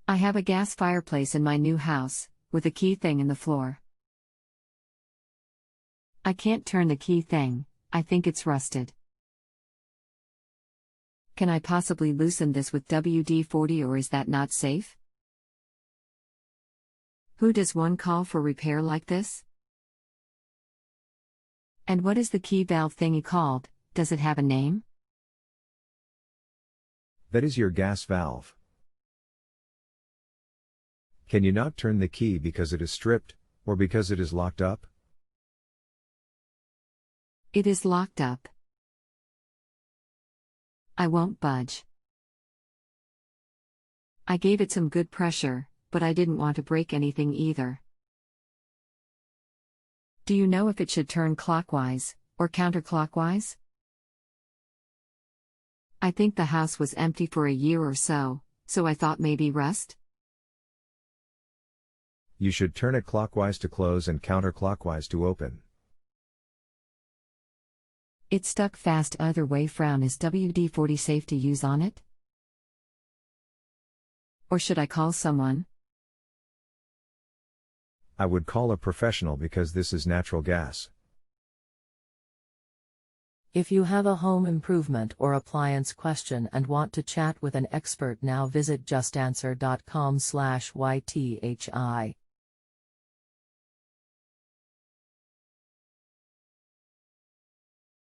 I have a gas fireplace in my new house, with a key thing in the floor. I can't turn the key thing, I think it's rusted. Can I possibly loosen this with WD-40 or is that not safe? Who does one call for repair like this? And what is the key valve thingy called, does it have a name? That is your gas valve. Can you not turn the key because it is stripped, or because it is locked up? It is locked up. I won't budge. I gave it some good pressure, but I didn't want to break anything either. Do you know if it should turn clockwise, or counterclockwise? I think the house was empty for a year or so I thought maybe rust? You should turn it clockwise to close and counterclockwise to open. It stuck fast either way. Frown. Is WD-40 safe to use on it? Or should I call someone? I would call a professional because this is natural gas. If you have a home improvement or appliance question and want to chat with an expert now, visit JustAnswer.com/YTHI.